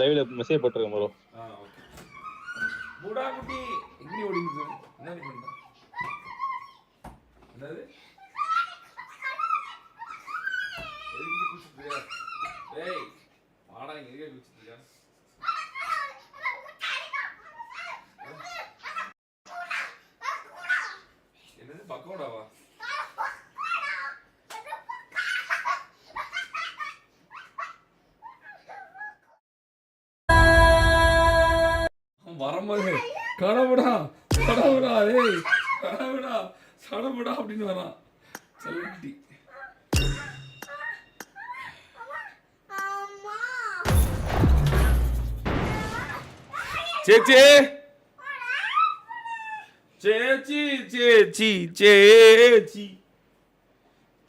லைவ்ல மெசேஜ் போட்டுருக்கேன் bro. Okay. பூடா குட்டி எங்க ஓடிங்க? என்ன நீ பண்ற? என்னது? எதுக்கு குச்சிட்டியா? டேய், வாடா இங்க எங்க குச்சிட்டியா? என்னது பக்கோடாவா? வரும்போது கடவுடா கடவுடா ஏய் கடவுடா சடவுடா அப்படின்னு வரான் செல்லக்குட்டி. சேச்சி சேச்சி சேச்சி சேச்சி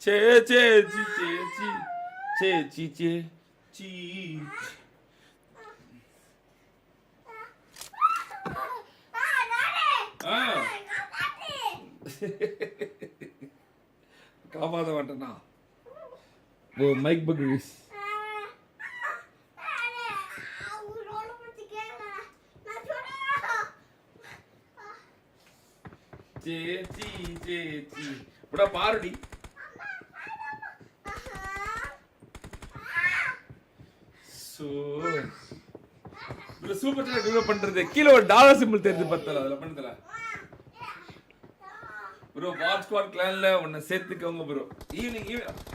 சேச்சி சேச்சி சேச்சி சேச்சி காப்பாற்ற மாட்டேனா? ஓ மைக் பக்ரீஸ் சேச்சி சேச்சி புடா பாருடி. சோ இதுல சூப்பர் சாட் டெவலப் பண்றது கீழ ஒரு டாலர் சிம்பிள் தெரியுது பத்தல அதல பண்ணதல ப்ரோ. வாட் ஸ்குவாட் கிளான்ல உன்னை சேர்த்துக்கோங்க ப்ரோ. ஈவினிங்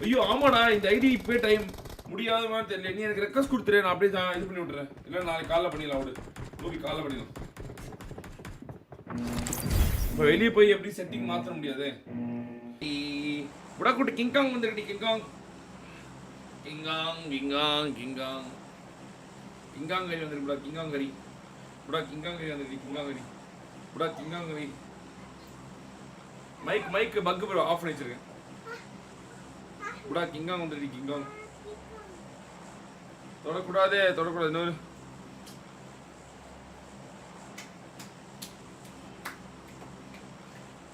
ஐயோ ஆமாடா இந்த ஐடி இப்போ டைம் முடியாத மாதிரி தெரியல. நீ எனக்கு ரெக்வஸ்ட் கொடுத்துரு, நான் அப்படியே இது பண்ணி விட்டுறேன். இல்லை நாளைக்கு காலைல பண்ணிடலாம். அவடு லூபி காலைல பண்ணிடலாம். இப்போ வெளியே போய் எப்படி செட்டிங் மாற்ற முடியாது. உடா கூட்டு கிங்காங் வந்துருக்கடி. King Kong King Kong King Kong King Kong King Kong கறி வந்துருக்கு. கிங்காங் கறி புடா. கிங்காங் கறி வந்துருக்கு. கிங்காங் கறி புடா. கிங்காங் கறி மைக் பக் ப்ரோ ஆஃப் பண்ணி வச்சிருக்கேன். புடா கிங்காங் வந்துருக்கு. கிங்காங் தொடக்கூடாது தொடக்கூடாது. இன்னொரு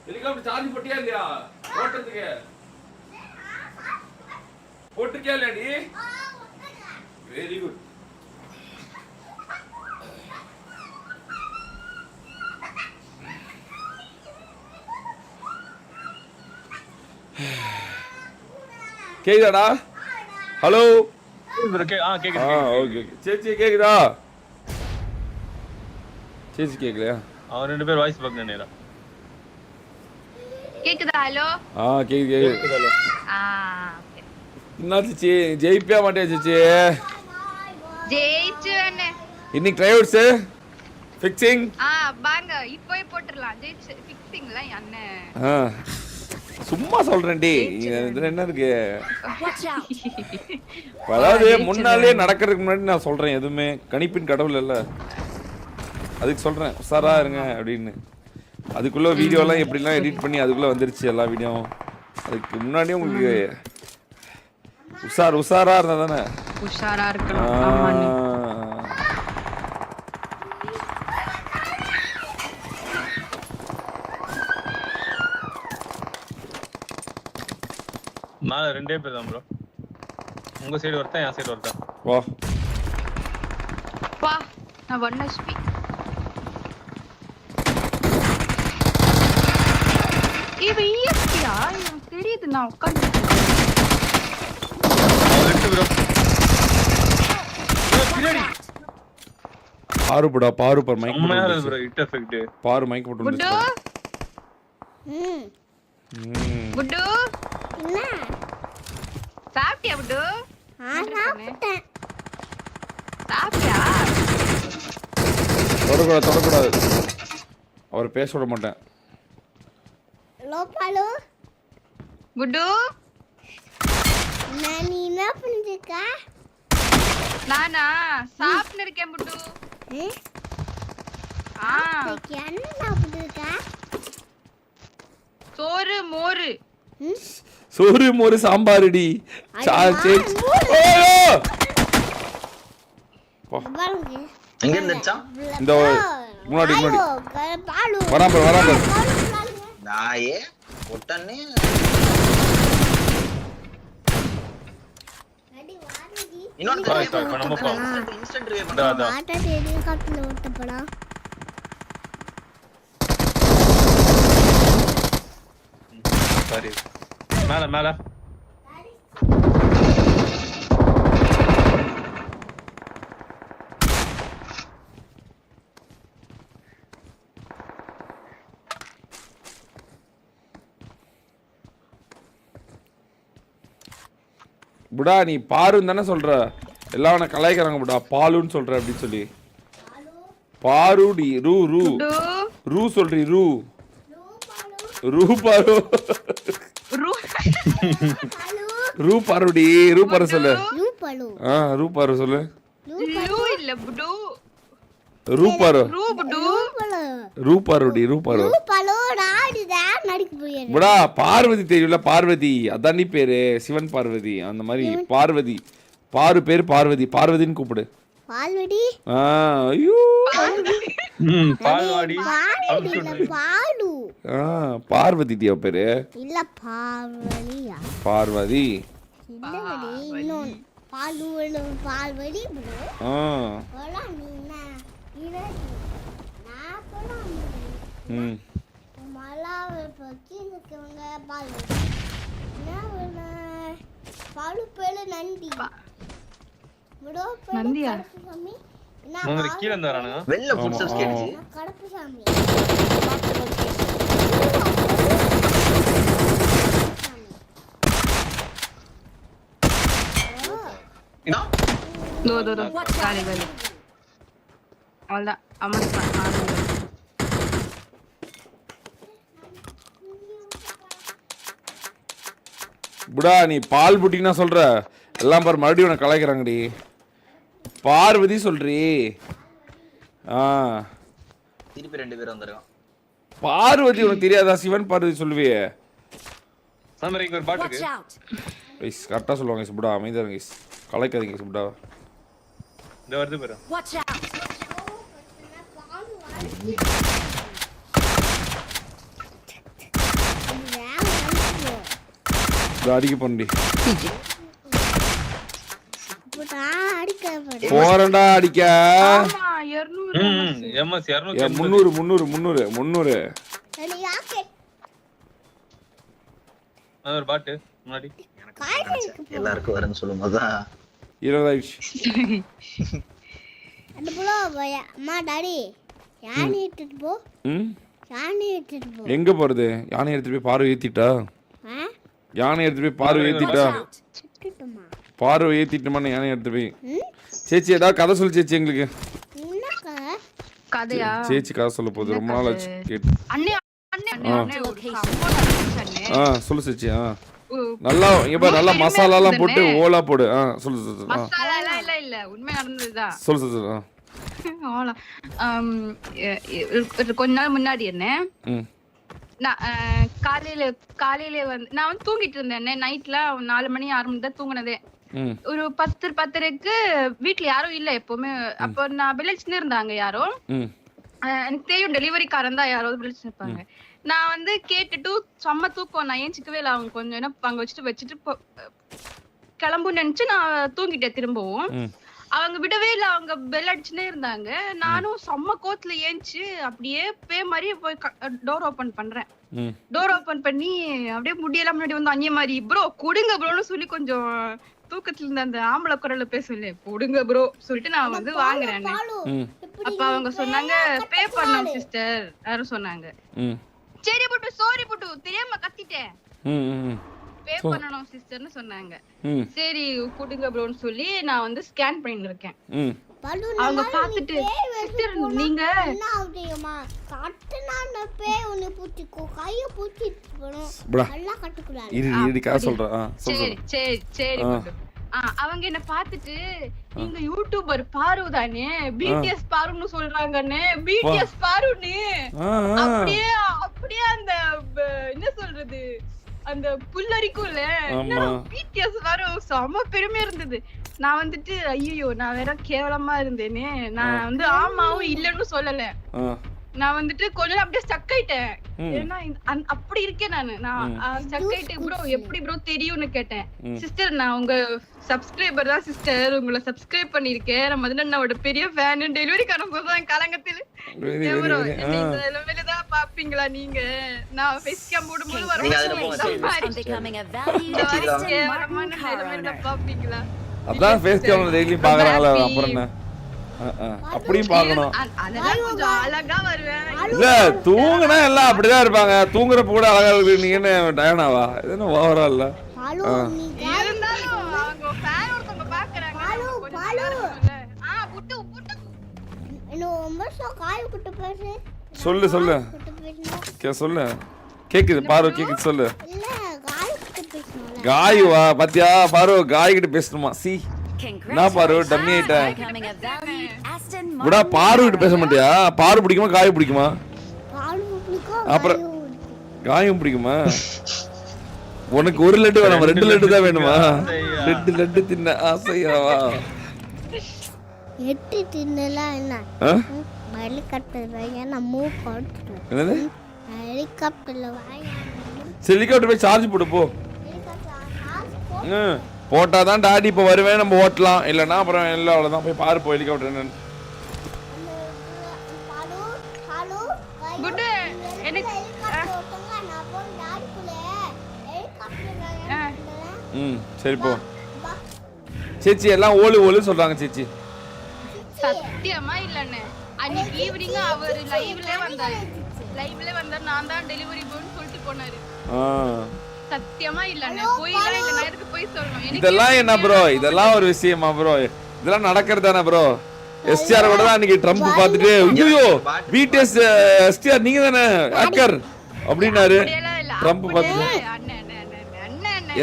ஹெலிகாப்டர் சார்ஜ் போட்டியா இல்லையா? ஓட்டுறதுக்கு போட்டுருக்கியா இல்லையாடி? Very good. கேக்குதாடா? ஹலோ கேக்குது. ஓகே சேச்சி கேக்குதா? சேச்சி கேக்கலையா? அவன் ரெண்டு பேர் வாய்ஸ் பக்கம் நேரா கேக்குதா? ஹலோ கேக்குது. ஓகே. என்னாச்சு ஜெயிப்பியா மாட்டே சேச்சி? ஜெயிச்சுவேனே. இன்னைக்கு ட்ரைவர்ஸ் ஃபிக்சிங் வாங்க இப்போவே போட்டுறலாம். ஜெயிச்சு ஃபிக்சிங்ல அண்ணே சும்மா சொல்றேன்டி. இதுல என்ன இருக்கு? அதாவது முன்னாலே நடக்கிறதுக்கு முன்னாடி நான் சொல்றேன். எதுவுமே கணிப்பின் கடவுள் இல்ல, அதுக்கு சொல்றேன் உஷாரா இருங்க அப்படின்னு. அதுக்குள்ள வீடியோலாம் எப்படிலாம் எடிட் பண்ணி அதுக்குள்ள வந்துருச்சு எல்லா வீடியோவும். அதுக்கு முன்னாடியே உங்களுக்கு உஷாரா இருந்தா தானே உஷாரா இருக்கணும். நான் ரெண்டே பேர் தான் ப்ரோ. உங்க சைடு ஒருத்தன், என் சைடு ஒருத்தன். வா வா. நான் 1 HP. இது ESPயா? எனக்கு தெரியுது. நான் உட்கார்ந்து பாருடா பாரு பர் மைக் மேல ப்ரோ ஹிட் எஃபெக்ட் பாரு மைக் போட்டு குட்டு. குட்டு என்ன சாப்பிட்டியா? குட்டு சாப்பிட்டேன். சாப்பிட்டியா? தொடக்கூடாது. அவர் பேச விட மாட்டேன். ஹலோ குட்டு நான் என்ன பண்ணிருக்கா? நானா சாப்பிட்டு இருக்கேன். குட்டு என்ன சாப்பிட்டுருக்கா? சோறு மோறு சாம்பாருடி. எங்க இருந்துச்சா? இந்த முன்னாடி வராம்பர் நாயே ஒட்டனே இன்னொருத்தர் இப்ப நம்ம போலாம். இன்ஸ்டன்ட் ரிவே அதான், அதான். ஆட்டா ஹெலிகாப்டர்ல ஓட்ட போலாம். சரி மேல மேல புடா நீ பாருன்னு தானே சொல்ற, எல்லாம் அவனை கலாய்க்கிறாங்க புடா, பாலுன்னு சொல்ற அப்படின்னு சொல்லி. பாருடி ரூ ரூ ரூ சொல்றி ரூ ரூ பாரு ரூ பாருடி ரூ பாரு சொல்லு. ரூபலு ரூ பாரு சொல்லு. இல்ல புடு ரூ பாரு புடு ரூபலு ரூ பாருடி ரூ பாரு. ரூபலு நாடிதா நடிக்க போயிரு. புடா பார்வதி தெரியும்ல, பார்வதி அதான் நீ பேரு, சிவன் பார்வதி அந்த மாதிரி. பார்வதி பாரு பேரு பார்வதி, பார்வதின்னு கூப்பிடு. பால்வடி ஐயோ பால்வாடி பால்வடி இல்ல பாலு. பார்வதி தியா பேரு இல்ல பார்வதியா பார்வதி. இல்லடி இன்னொன்னு பாலுவலு பால்வடி ப்ரோ. போலாம் நீனா இரு நான் போலாம். மலாவை பத்தி இருக்கவங்க பால்வடி என்ன பாலு பேரு நந்தி ப்ரோ. நந்தியா? சாமி அவங்க கீழ இருந்து வரானுங்க. வெள்ள ஃபுட்ஸ்டெப்ஸ் கேட்டுச்சு. கடப்பு சாமி என்ன தோ காலி காலி அவ்வளோதான். அமௌண்ட் புடா நீ பால் புட்டினா சொல்ற, எல்லாம் பாரு மறுபடியும் உனக்கு கலாய்க்கிறாங்கடி. பார்வதி சொல்றி. திருப்பி 2 பேர் வந்திருக்கான். பார்வதி உனக்கு தெரியாதா? சிவன் பார்வதி சொல்லுவியே. சாமரிக்கு ஒரு பாட்டு இருக்கு. கைஸ் கரெக்டாக சொல்லுவாங்க கைஸ். புடா அமைதியாக இருங்க கைஸ், கலாய்க்காதீங்க கைஸ். புடா இந்த வருது பாரு. அடிக்க பண்ணி அடிக்க போறேன்டா அடிக்க. ஆமா 200 எம்எஸ் 300 300 300 300. ஒரு பாட்டு முன்னாடி எல்லாருக்கும் வரேன்னு சொல்லும்போதுதான் 20 ஆயிடுச்சு. அந்த புள்ள அம்மா டாடி யானை எடுத்துட்டு போ. யானை எடுத்துட்டு போ. எங்க போறது? யானை எடுத்துட்டு போய் பார்வை ஏத்திட்டா? யானை எடுத்துட்டு போய் பார்வை ஏத்திட்டா? பார்வை ஏத்திட்டுமான்னு யானை எடுத்து போய். சேச்சி ஏதாவது கதை சொல்லு சேச்சி எங்களுக்கு. கதையா? சேச்சி கதை சொல்ல போகுது, ரொம்ப நாள் ஆச்சு கேட்டு. அண்ணே சொல்லு சேச்சி. நல்லா இங்க பாரு, நல்லா மசாலா எல்லாம் போட்டு ஓலா போடு. சொல்லு சொல்லு. மசாலா இல்ல உண்மை நடந்ததுதான். சொல்லு சொல்லு. கொஞ்ச நாள் முன்னாடி என்ன நான் காலையில வந்து நான் வந்து தூங்கிட்டு இருந்தேன். நைட்ல 4 மணி 6 மணி தான் தூங்கினதே. ஒரு 10:30க்கு வீட்டுல யாரும் இல்ல எப்பவுமே. அப்போ நான் விளைச்சுன்னு இருந்தாங்க யாரும். எனக்கு தெரியும் டெலிவரிக்காரன் தான் யாராவது விளைச்சு இருப்பாங்க. நான் வந்து கேட்டுட்டு செம்ம தூக்கம், நான் ஏஞ்சிக்கவே இல்லை. அவங்க கொஞ்சம் என்ன அங்க வச்சுட்டு கிளம்புன்னு நினைச்சு நான் தூங்கிட்டேன் திரும்பவும். அவங்க விடவே இல்லை, அவங்க பெல் அடிச்சுனே இருந்தாங்க. நானும் செம்ம கோத்துல ஏஞ்சி அப்படியே பே மாதிரி போய் டோர் ஓபன் பண்றேன். டோர் ஓபன் பண்ணி அப்படியே முடியெல்லாம் முன்னாடி வந்து அஞ்சே மாதிரி ப்ரோ கொடுங்க ப்ரோன்னு சொல்லி கொஞ்சம் தூக்கத்துல இருந்த அந்த ஆம்பளை குரல்ல பேசல கொடுங்க ப்ரோ சொல்லிட்டு நான் வந்து வாங்குறேன். அப்ப அவங்க சொன்னாங்க பே பண்ணோம் சிஸ்டர் யாரும் சொன்னாங்க. சரி புட்டு சாரி புட்டு தெரியாம கத்திட்டேன், பே பண்ணணும் சிஸ்டர்னு சொன்னாங்க. சரி கொடுங்க ப்ரோன்னு சொல்லி நான் வந்து ஸ்கேன் பண்ணிட்டு இருக்கேன். அவங்க பாத்துட்டு சிஸ்டர் நீங்க என்ன ஆகுதுமா கட்டனா பே ஒன்னு பூட்டிக்கோ கைய பூட்டிட்டு போறோம் நல்லா கட்டக்கூடாது. இரு கா சொல்றேன். சரி சரி சரி அவங்க என்ன பாத்துட்டு நீங்க யூடியூபர் பாரு தானே பிடிஎஸ் பாருன்னு சொல்றாங்கன்னு பிடிஎஸ் பாருன்னு அப்படியே அப்படியே அந்த என்ன சொல்றது அந்த புல்லரிக்கும்ல பிடிஎஸ் வரும் செம பெருமையா இருந்தது. நான் வந்துட்டு ஐயோ நான் வேற கேவலமா இருந்தேனே, நான் வந்து ஆமாவும் இல்லன்னு சொல்லல. நான் வந்துட்டு கொஞ்ச நேரம் அப்படியே ஸ்டக் ஆயிட்டேன். ஏன்னா அப்படி இருக்கேன் நான் ஸ்டக் ஆயிட்டேன். ப்ரோ எப்படி ப்ரோ தெரியும்னு கேட்டேன். சிஸ்டர் நான் உங்க சப்ஸ்கிரைபர் தான் சிஸ்டர், உங்களை சப்ஸ்கிரைப் பண்ணிருக்கேன். நான் மதனண்ணாவோட பெரிய ஃபேன். டெலிவரி காணும்போது கலங்கத்தில் தான் பாப்பீங்களா நீங்க? நான் ஃபேஸ் கேம் போடும்போது பாப்பீங்களா? அதான் ஃபேஸ் கேம்ல டெய்லி பாக்குறாங்களா? அப்புறம் என்ன அப்படியும் பார்க்கணும். இல்ல தூங்குனா எல்லாம் அப்படிதான் இருப்பாங்க. தூங்குறப்ப கூட அழகா இருக்கு. நீங்க என்ன டயனாவா? இது என்ன ஓவரா இல்ல? சொல்லு சொல்லு சொல்லு. கேக்குது பாரு, கேக்குது சொல்லு. காயுவா பாத்தியா பாரு, காய் கிட்ட பேசணுமா? சி நான் பாரு டம்மி ஆயிட்டேன். விடா பாரு கிட்ட பேச மாட்டியா? பாரு பிடிக்குமா காய் பிடிக்குமா? அப்புறம் காயும் பிடிக்குமா? உனக்கு ஒரு லட்டு வேணாமா? 2 லட்டு தான் வேணுமா? 2 லட்டு தின்ன ஆசையாவா? 8 தின்னலாம் என்ன? ஹெலிகாப்டர் வாங்க நான் மூவ் பண்ணிட்டேன். என்னது ஹெலிகாப்டர்ல வாங்க. ஹெலிகாப்டர் போய் சார்ஜ் போடு போ. போட்டாதான் டாடி இப்ப வருவேன் நம்ம ஓட்டலாம். இல்லனா அப்புறம் எல்லாம் அவ்வளவுதான். போய் பாரு போ ஹெலிகாப்டர் என்னன்னு. குட் எனக்கு சரி போ. சேச்சி எல்லாம் ஓலு ஓலு சொல்றாங்க சேச்சி. சத்தியமா இல்லன்னு அன்னைக்கு ஈவினிங் அவர் லைவ்ல வந்தாரு. நான் தான் டெலிவரி பாய்னு சொல்லிட்டு போனாரு. சத்தியமா இல்லன்னு போயில இல்ல நான் எதுக்கு போய் சொல்லணும்? இதெல்லாம் என்ன ப்ரோ? இதெல்லாம் ஒரு விஷயமா ப்ரோ? இதெல்லாம் நடக்கிறதானே ப்ரோ? எஸ்டிஆர் கூட தான் அன்னைக்கு ட்ரம்ப் பார்த்துட்டு ஐயோ பிடிஎஸ் எஸ்டிஆர் நீங்க தானே ஹேக்கர் அப்படினாரு. ட்ரம்ப் பார்த்துட்டு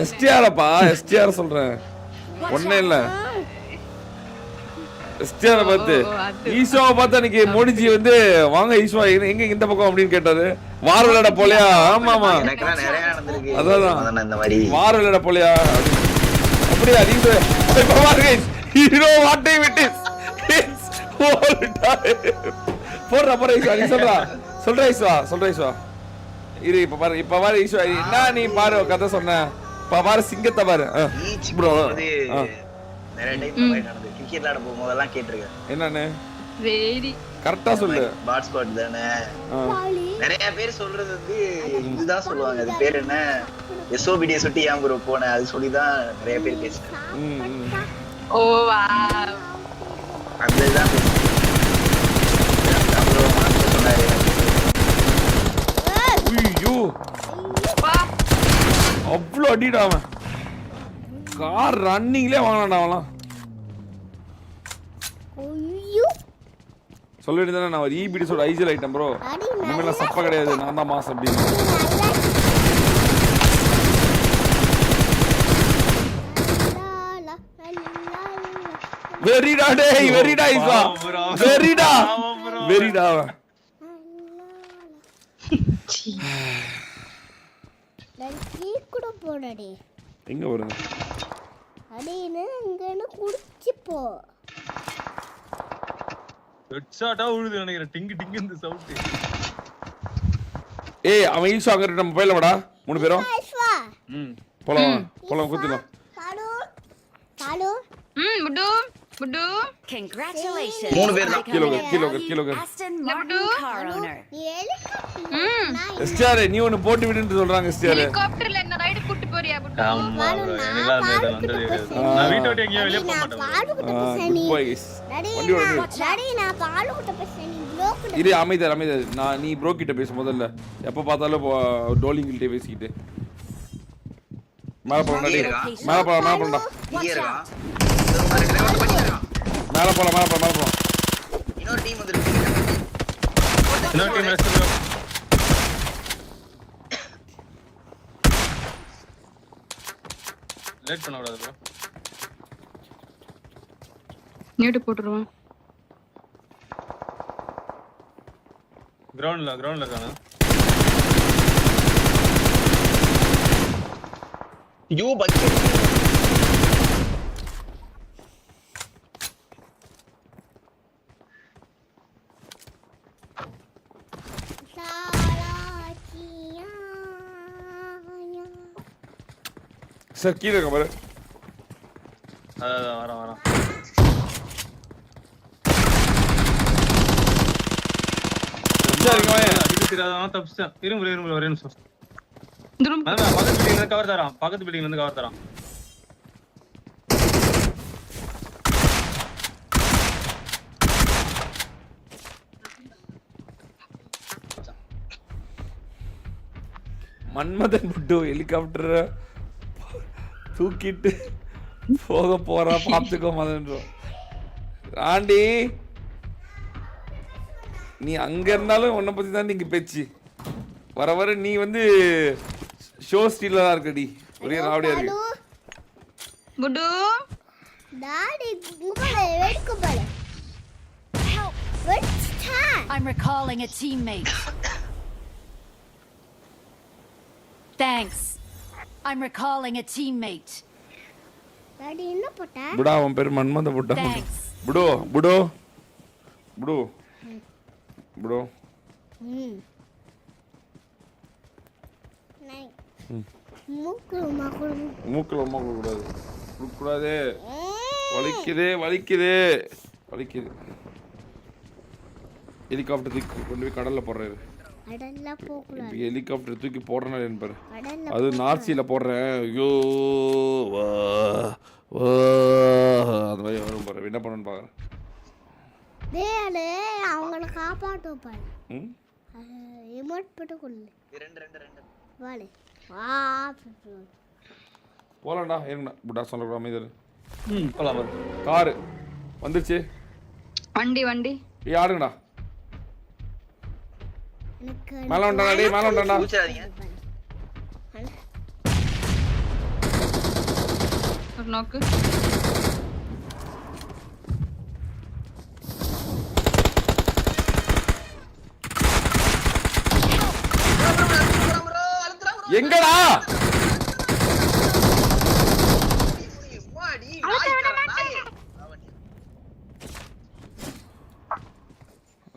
எஸ்டிஆர்ப்பா எஸ்டிஆர் சொல்றேன் ஒண்ணே இல்ல. எஸ்டிஆர் பார்த்து ஈஸ்வாவை பார்த்து அன்னைக்கு மோடிஜி வந்து வாங்க ஈஸ்வா எங்க இந்த பக்கம் அப்படின்னு கேட்டாரு. வார விளையாட போலையா? ஆமாமா அதான் வார விளையாட போலையா அப்படியா? ஹீரோ வாட்டை விட்டு போடுறா போற ஈஸ்வா. நீ சொல்ற ஈஸ்வா இரு இப்ப பாரு ஈஸ்வா என்ன நீ பாரு கதை சொன்ன. இப்ப பாரு சிங்கத்தை பாரு ப்ரோ. நிறைய டைம் நடந்து கிரிக்கெட் விளையாட போகும்போதெல்லாம் கேட்டிருக்கேன். என்னன்னு வெரி கரெக்டா சொல்லு. பாட் ஸ்குவாட் தானே நிறைய பேர் சொல்றது வந்து இதுதான் சொல்லுவாங்க. அது பேர் என்ன எஸ்ஓபிடியை சுட்டி ஏன் ப்ரோ போன அது சொல்லிதான் நிறைய பேர் பேசுறாங்க. ஓ வாவ் அதுதான் சொன்னாரு. ஐயோ அவ்வளோ அடிடா அவன். கார் ரன்னிங்லே வாங்கலாம்டா அவன்லாம். சொல்லிட்டு தானே நான் ஒரு இபிடிஸோட ஐஜில் ஐட்டம் ப்ரோ. இனிமேலாம் சப்பா கிடையாது. நான் தான் மாஸ் அப்படின்னு. வெரிடா டேய் வெரிடா ஈஸ்வா வெரிடா கூட போடடி. எங்க வருது? அடேனே அங்கன குடிச்சு போ. ஹெட்ஷாட்டா உழுது நினைக்கிறேன். டிங்கு டிங்கு இந்த சவுண்ட். ஏய் அவன் ஈஸ்வா அங்க நம்ம போயில வாடா 3 பேரும். ஈஸ்வா போலாம் குத்திடலாம். பாலு புடு Congratulations. 3 பேர் தான். கீழ Aston Martin car owner. STR நீ ஒன்னு போட்டு விடுன்னு சொல்றாங்க எஸ்டிஆர். ஹெலிகாப்டர்ல என்ன ரைடு கூட்டி போறியா புடு? ஆமா bro எனக்குலாம் அந்த இடம் வந்தது. நான் வீட்டை விட்டு எங்கேயும் வெளிய போக மாட்டேன். டாடி நான் பாலு கிட்ட பேசுறேன். நீ ப்ரோக் இரு அமைதியா நான் நீ ப்ரோ கிட்ட பேசு முதல்ல. எப்ப பார்த்தாலும் டோலிங் கிட்ட பேசிக்கிட்டு மேல போறடா. இங்க இருக்கா? மேல போலாம். இன்னொரு டீம் வந்துருக்கு. இன்னொரு டீம் ரெஸ்ட் ப்ரோ. லேட் பண்ண கூடாது ப்ரோ. நீட் போட்டுறோம். கிரவுண்ட்ல காணா. யூ பக்கெட் சார் கீழே இருக்க பாரு. வரோம். அடிக்க தெரியாதவன் தப்பிச்சிட்டான். இரும்பு ஒரே நிமிஷம். பக்கத்து பில்டிங்ல இருந்து கவர் தரான். மன்மதன் புட்டு ஹெலிகாப்டர் தூக்கிட்டு போக போறா, பார்த்துக்கோ மதன்றோம். ஆண்டி நீ அங்க இருந்தாலும் உன்னை பத்தி தான் நீங்க பேச்சு. வர நீ வந்து ஷோ ஸ்டீலா இருக்கடி, ஒரே ராவடியா இருக்கு. புட்டு டாடி உங்களை வெட்க பாரு. I'm recalling a teammate. Thanks. I'm recalling a teammate. Daddy என்ன போட்ட? புடா அவன் பேர் மன்மத புட்டா. Thanks. புடோ நை மூக்குல கூடாது. வலிக்குது. ஹெலிகாப்டர் தூக்கி கொண்டு போய் கடல்ல போடுறாரு. அடல்ல போகக்கூடாது. ஹெலிகாப்டர் தூக்கி போடுறேன்னு என்பாரு. அது நார்சியில போடுறேன். ஐயோ வா அந்த மாதிரி வரும் பாரு. என்ன பண்ணணும்னு பாக்குறேன். டேய் அவங்கள காப்பாத்து பாரு. எமோட் போட்டு கொள்ளு. 2 வாலே வா போலாம்டா. ஏங்கடா புடா சொல்லக்கூடாது அமைதியா. போலாம். காரு வந்துருச்சு. வண்டி ஆடுங்கடா. எனக்கு மேல வந்துட்டான்டா. பூச்சாதீங்க. ஒரு நோக்கு. எங்கடா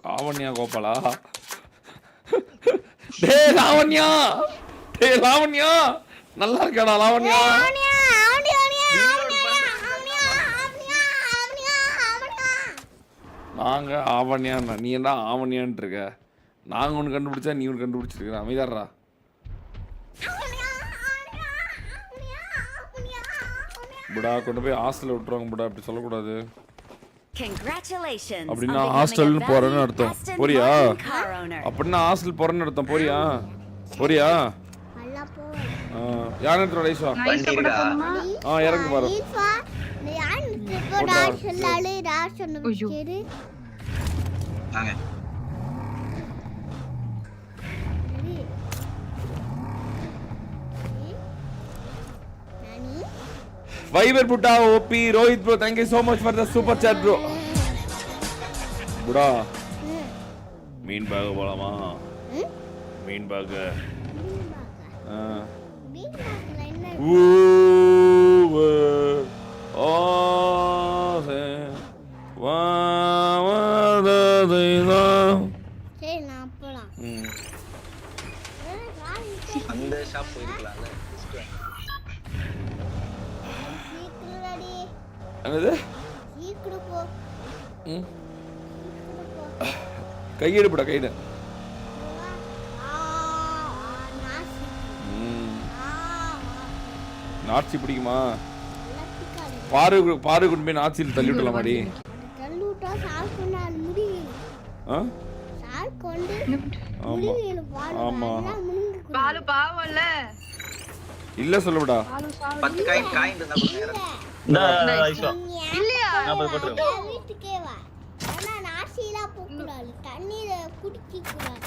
லாவண்யா கோபாலா? டேய் லாவண்யா நல்லா இருக்கடா லாவண்யா. நாங்க ஆவண்யா, நீ என்ன ஆவண்யான்னு இருக்க? நாங்க ஒன்று கண்டுபிடிச்சா நீ ஒன்று கண்டுபிடிச்சிருக்க. அமைதாடுறா. புடா கொண்டு போய் ஹாஸ்டல்ல விட்டுருவாங்க புடா, அப்படி சொல்லக்கூடாது. Congratulations. அப்படின்னா ஹாஸ்டல்னு போறேன்னு அர்த்தம். போறியா? அப்படின்னா ஹாஸ்டல் போறேன்னு அர்த்தம். போறியா? நல்லா போ. யானத்தோட ஐசா இறங்கு பாரு. நீ யான் இப்போ ராஷலாலே ராஷன் கேரு. வாங்க. வைவர் புட்டா ஓபி Rohit bro, thank you so much for the super chat bro. புடா மீன் பேக் போலாமா? மீன் பேக் அந்த ஷாப் போயிருக்கலாம்ல. என்னது? கையெடுப்படா கையில. நாச்சி பிடிக்குமா? பாரு கொண்டு போய் நாச்சியில் தள்ளி விடலாமாடி? ஆமா பாலு பாவம்ல. இல்ல சொல்லுடா. 10 காயின் இருந்தா கொடுங்க. இல்லையா? 40 போட்டுருங்க. வீட்டுக்கே வா. ஆனா நாசில போக்கூடாது. தண்ணில குடிக்க கூடாது.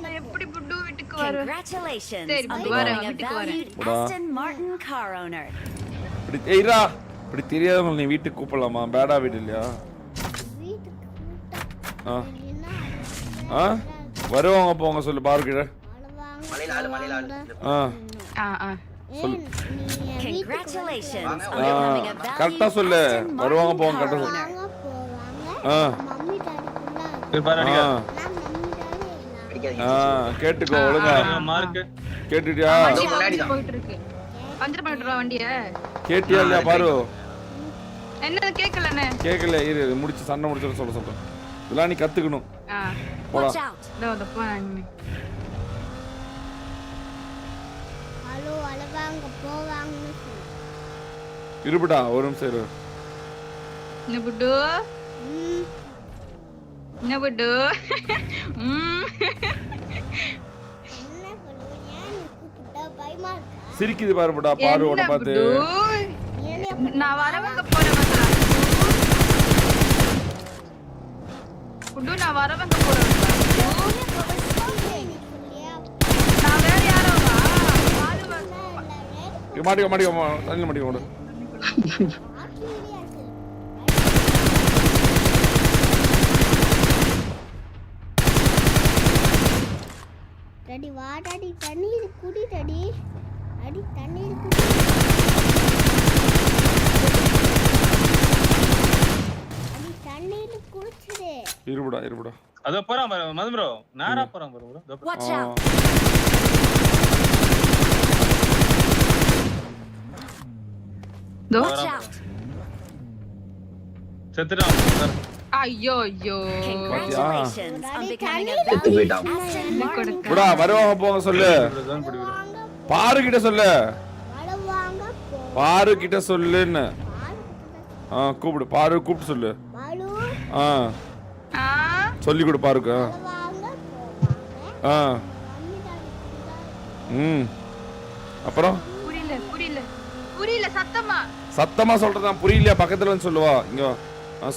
நான் எப்படி புட்டு வீட்டுக்கு வரேன்? Congratulations. சரி புட்டு வரேன், வீட்டுக்கு வரேன். Aston Martin car owner. இப்படி தெரியாதவங்க நீ வீட்டுக்கு கூப்பிடலாமா? பேடா வீடு இல்லையா? வீட்டுக்கு வருவாங்க போங்க சொல்லு பாரு கீழே. மலையில ஆளு. Congratulations. கரெக்டா சொல்லு. வருவாங்க போங்க கரெக்டா சொல்லு. பாரு அடிக்க. கேட்டுக்கோ ஒழுங்கா. மார்க் கேட்டுட்டியா? வண்டி முன்னாடி தான். போயிட்டு இருக்கு. பஞ்சர் பண்ணிட்டு வண்டிய. கேட்டியா இல்லையா பாரு? என்ன கேக்கலண்ணே. கேட்கல, இரு முடிச்சு சண்டை முடிச்சு சொல்றேன். இதெல்லாம் நீ கத்துக்கணும். போடா. Watch out. இதோ போறாங்க. ஹலோ அழகாங்க போவாங்கன்னு சொல்லு. இருபடா ஒரு நிமிஷம் இரு. என்ன புட்டு? என்ன புட்டு? என்ன பண்ணுவீங்க? நீ கூப்பிட்டா பயமா இருக்கா? சிரிக்குது பாருடா பாரு ஓட பார்த்து. நான் வரவங்க போறேன் மச்சான். புட்டு நான் வரவங்க போறேன். நான் வேற யாரோ வா. மாட்டிக்கோ தண்ணியில் மாட்டிக்கோ. டடி வா டடி தண்ணீர் குடி டடி. அடி தண்ணீர் குடி. அடி தண்ணீர் குடிச்சிடு. இருபடா. அதோ போறான் பாரு மது ப்ரோ. நேரா போறான் பாரு bro. Watch out. Watch out. செத்துட்டான். ஐயோ ஐயோ. Congratulations on becoming a செத்து valued போயிட்டான். asset. புடா வருவாங்க போங்க சொல்லு. பாரு கிட்ட சொல்லு. வளவாங்க போ. பாரு கிட்ட சொல்லுன்னு. கூப்பிடு பாரு கூப்பிட்டு சொல்லு. பாலு சொல்லி கொடு பாருக்கு. வளவாங்க போவாங்க. மம்மி டாடி அப்புறம் புரியல சத்தமா சொல்றதான் புரியலையா? பக்கத்துல வந்து சொல்லுவா. இங்க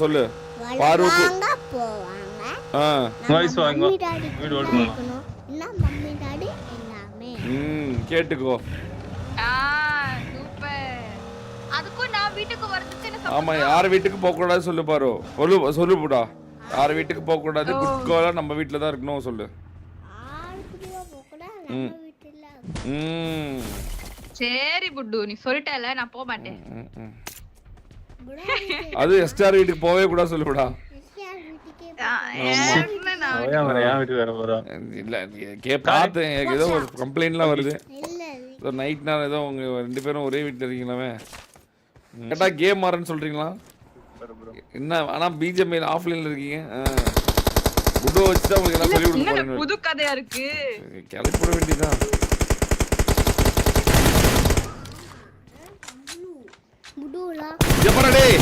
சொல்லு. பாரு வளவாங்க போவாங்க. வாய்ஸ் வாங்க. மம்மி டாடி வீடு ஓடுமா? என்ன மம்மி டாடி எல்லாமே. கேட்டுக்கோ. சூப்பர். அதுக்கும் நான் வீட்டுக்கு வரதுக்கு என்ன ஆமா யார் வீட்டுக்கு போக கூடாது சொல்லு பாரு. சொல்லு புடா. யார் வீட்டுக்கு போக கூடாது. குட் கோலா நம்ம வீட்ல தான் இருக்கணும் சொல்லு. ஆளுக்குடியா போகக்கூடா நம்ம வீட்டுல. சரி புட்டு நீ சொல்லிட்டல நான் போக மாட்டேன். அது எஸ்ஆர் வீட்டுக்கு போவே கூட சொல்லுடா. அவன் வீட்டுக்கு வர போறான். இல்ல பார்த்தேன் ஏதோ ஒரு கம்ப்ளைண்ட்லாம் வருது. நைட் நேரம் ஏதோ உங்க ரெண்டு பேரும் ஒரே வீட்டுல இருக்கீங்களாவே. கேட்டா கேம் மாறன்னு சொல்றீங்களா என்ன? ஆனா பிஜிஎம் ஆஃப்லைன்ல இருக்கீங்க. புட்டோ வச்சுதான் உங்களுக்கு எல்லாம் சொல்லி கொடுக்க போறேன். புது கதையா இருக்கு. கிளப்பி போட வேண்டியதான். புடுலா எப்படா டேய்